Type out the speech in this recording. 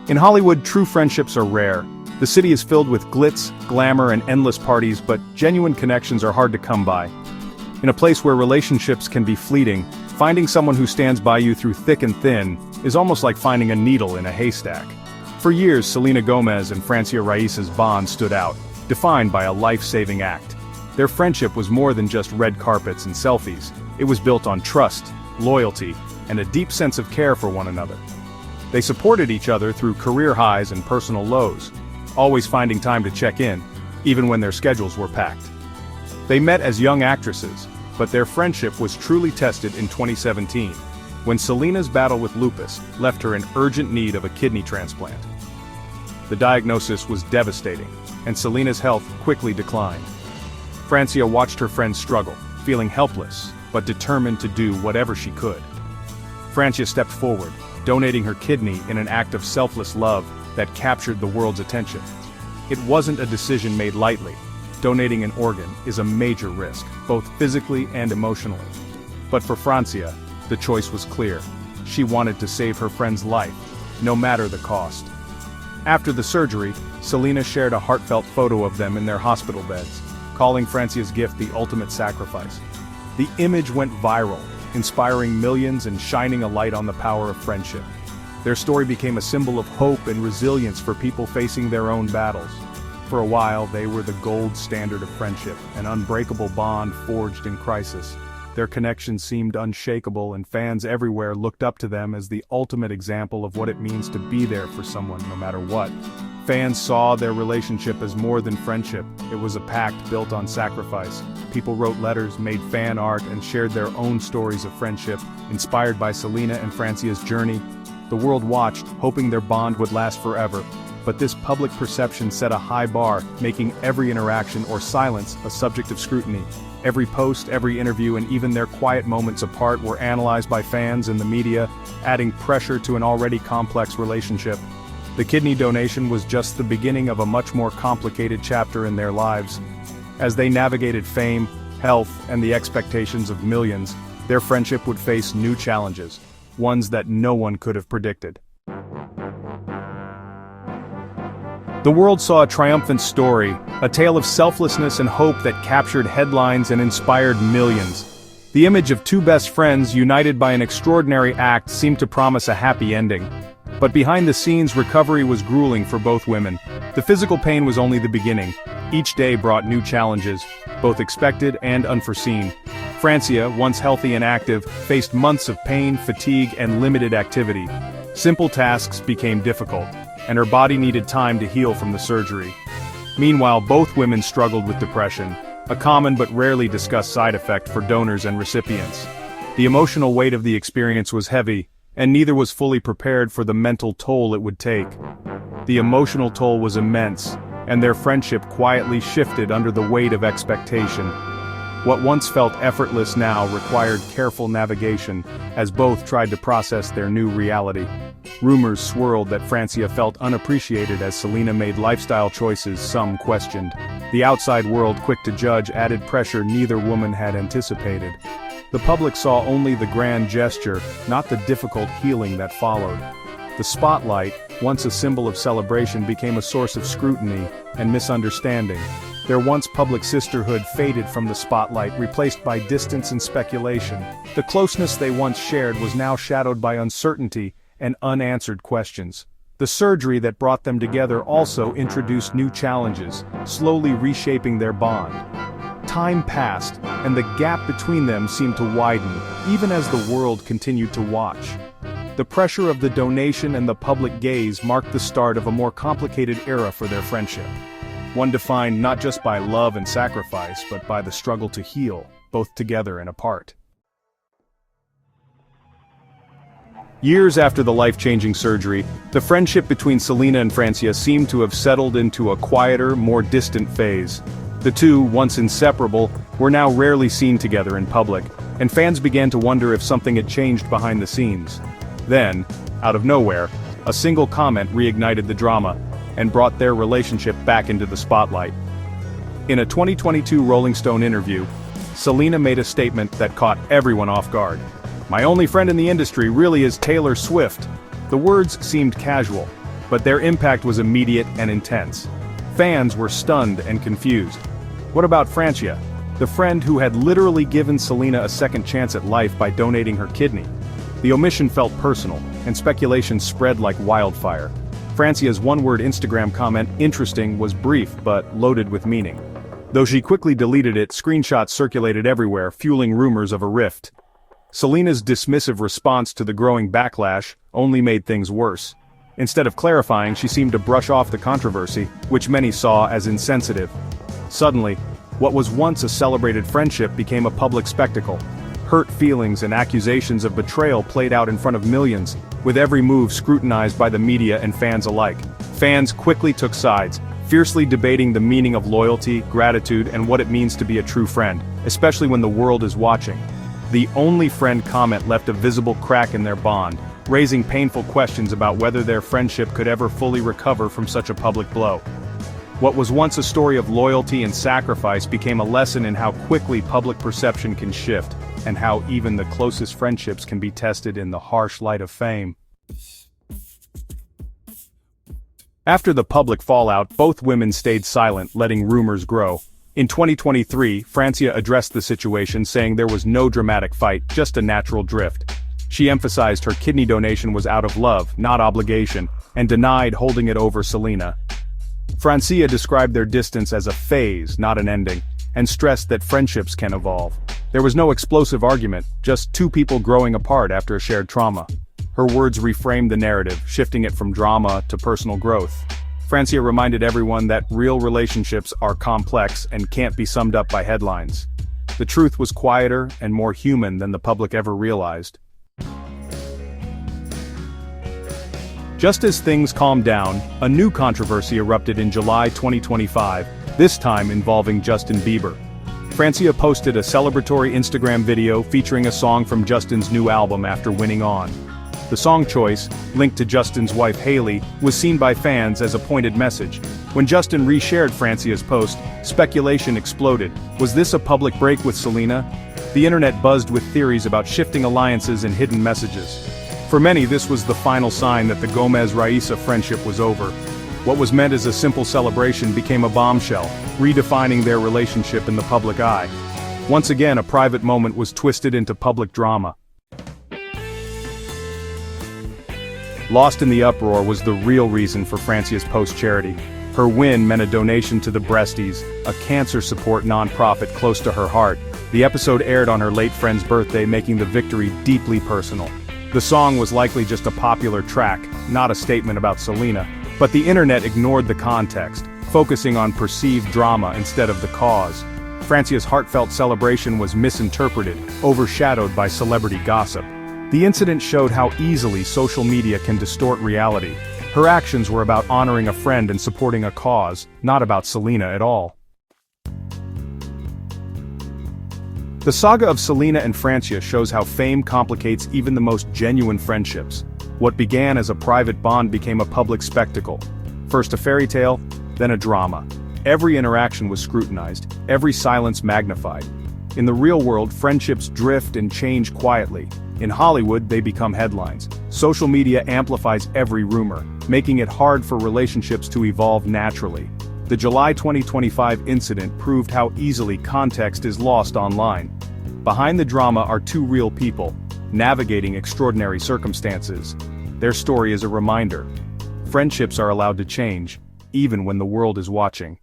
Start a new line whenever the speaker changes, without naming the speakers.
In Hollywood, true friendships are rare. The city is filled with glitz, glamour, and endless parties, but genuine connections are hard to come by. In a place where relationships can be fleeting, finding someone who stands by you through thick and thin is almost like finding a needle in a haystack. For years, Selena Gomez and Francia Raisa's bond stood out, defined by a life-saving act. Their friendship was more than just red carpets and selfies. It was built on trust, loyalty, and a deep sense of care for one another. They supported each other through career highs and personal lows, always finding time to check in, even when their schedules were packed. They met as young actresses, but their friendship was truly tested in 2017, when Selena's battle with lupus left her in urgent need of a kidney transplant. The diagnosis was devastating, and Selena's health quickly declined. Francia watched her friend struggle, feeling helpless, but determined to do whatever she could. Francia stepped forward, donating her kidney in an act of selfless love that captured the world's attention. It wasn't a decision made lightly. Donating an organ is a major risk, both physically and emotionally. But for Francia, the choice was clear. She wanted to save her friend's life, no matter the cost. After the surgery, Selena shared a heartfelt photo of them in their hospital beds, calling Francia's gift the ultimate sacrifice. The image went viral, inspiring millions and shining a light on the power of friendship. Their story became a symbol of hope and resilience for people facing their own battles. For a while, they were the gold standard of friendship, an unbreakable bond forged in crisis. Their connection seemed unshakable, and fans everywhere looked up to them as the ultimate example of what it means to be there for someone no matter what. Fans saw their relationship as more than friendship. It was a pact built on sacrifice. People wrote letters, made fan art, and shared their own stories of friendship, inspired by Selena and Francia's journey. The world watched, hoping their bond would last forever. But this public perception set a high bar, making every interaction or silence a subject of scrutiny. Every post, every interview, and even their quiet moments apart were analyzed by fans and the media, adding pressure to an already complex relationship. The kidney donation was just the beginning of a much more complicated chapter in their lives. As they navigated fame, health, and the expectations of millions, their friendship would face new challenges, ones that no one could have predicted. The world saw a triumphant story, a tale of selflessness and hope that captured headlines and inspired millions. The image of two best friends united by an extraordinary act seemed to promise a happy ending. But behind the scenes, recovery was grueling for both women. The physical pain was only the beginning. Each day brought new challenges, both expected and unforeseen. Francia, once healthy and active, faced months of pain, fatigue, and limited activity. Simple tasks became difficult, and her body needed time to heal from the surgery. Meanwhile, both women struggled with depression, a common but rarely discussed side effect for donors and recipients. The emotional weight of the experience was heavy, and neither was fully prepared for the mental toll it would take. The emotional toll was immense, and their friendship quietly shifted under the weight of expectation. What once felt effortless now required careful navigation, as both tried to process their new reality. Rumors swirled that Francia felt unappreciated as Selena made lifestyle choices some questioned. The outside world, quick to judge, added pressure neither woman had anticipated. The public saw only the grand gesture, not the difficult healing that followed. The spotlight, once a symbol of celebration, became a source of scrutiny and misunderstanding. Their once public sisterhood faded from the spotlight, replaced by distance and speculation. The closeness they once shared was now shadowed by uncertainty and unanswered questions. The surgery that brought them together also introduced new challenges, slowly reshaping their bond. Time passed, and the gap between them seemed to widen, even as the world continued to watch. The pressure of the donation and the public gaze marked the start of a more complicated era for their friendship. One defined not just by love and sacrifice, but by the struggle to heal, both together and apart. Years after the life-changing surgery, the friendship between Selena and Francia seemed to have settled into a quieter, more distant phase. The two, once inseparable, were now rarely seen together in public, and fans began to wonder if something had changed behind the scenes. Then, out of nowhere, a single comment reignited the drama, and brought their relationship back into the spotlight. In a 2022 Rolling Stone interview, Selena made a statement that caught everyone off guard. "My only friend in the industry really is Taylor Swift." The words seemed casual, but their impact was immediate and intense. Fans were stunned and confused. What about Francia, the friend who had literally given Selena a second chance at life by donating her kidney? The omission felt personal, and speculation spread like wildfire. Francia's one-word Instagram comment, "interesting," was brief but loaded with meaning. Though she quickly deleted it, screenshots circulated everywhere, fueling rumors of a rift. Selena's dismissive response to the growing backlash only made things worse. Instead of clarifying, she seemed to brush off the controversy, which many saw as insensitive. Suddenly, what was once a celebrated friendship became a public spectacle. Hurt feelings and accusations of betrayal played out in front of millions, with every move scrutinized by the media and fans alike. Fans quickly took sides, fiercely debating the meaning of loyalty, gratitude, and what it means to be a true friend, especially when the world is watching. The "only friend" comment left a visible crack in their bond, raising painful questions about whether their friendship could ever fully recover from such a public blow. What was once a story of loyalty and sacrifice became a lesson in how quickly public perception can shift, and how even the closest friendships can be tested in the harsh light of fame. After the public fallout, both women stayed silent, letting rumors grow. In 2023, Francia addressed the situation, saying there was no dramatic fight, just a natural drift. She emphasized her kidney donation was out of love, not obligation, and denied holding it over Selena. Francia described their distance as a phase, not an ending, and stressed that friendships can evolve. There was no explosive argument, just two people growing apart after a shared trauma. Her words reframed the narrative, shifting it from drama to personal growth. Francia reminded everyone that real relationships are complex and can't be summed up by headlines. The truth was quieter and more human than the public ever realized. Just as things calmed down, a new controversy erupted in July 2025, this time involving Justin Bieber. Francia posted a celebratory Instagram video featuring a song from Justin's new album after winning On. The song choice, linked to Justin's wife Hailey, was seen by fans as a pointed message. When Justin reshared Francia's post, speculation exploded. Was this a public break with Selena? The internet buzzed with theories about shifting alliances and hidden messages. For many, this was the final sign that the Gomez-Raisa friendship was over. What was meant as a simple celebration became a bombshell, redefining their relationship in the public eye. Once again, a private moment was twisted into public drama. Lost in the uproar was the real reason for Francia's post-charity. Her win meant a donation to the Bieber'S, a cancer support nonprofit close to her heart. The episode aired on her late friend's birthday, making the victory deeply personal. The song was likely just a popular track, not a statement about Selena, but the internet ignored the context, focusing on perceived drama instead of the cause. Francia's heartfelt celebration was misinterpreted, overshadowed by celebrity gossip. The incident showed how easily social media can distort reality. Her actions were about honoring a friend and supporting a cause, not about Selena at all. The saga of Selena and Francia shows how fame complicates even the most genuine friendships. What began as a private bond became a public spectacle. First a fairy tale, then a drama. Every interaction was scrutinized, every silence magnified. In the real world, friendships drift and change quietly. In Hollywood, they become headlines. Social media amplifies every rumor, making it hard for relationships to evolve naturally. The July 2025 incident proved how easily context is lost online. Behind the drama are two real people, navigating extraordinary circumstances. Their story is a reminder. Friendships are allowed to change, even when the world is watching.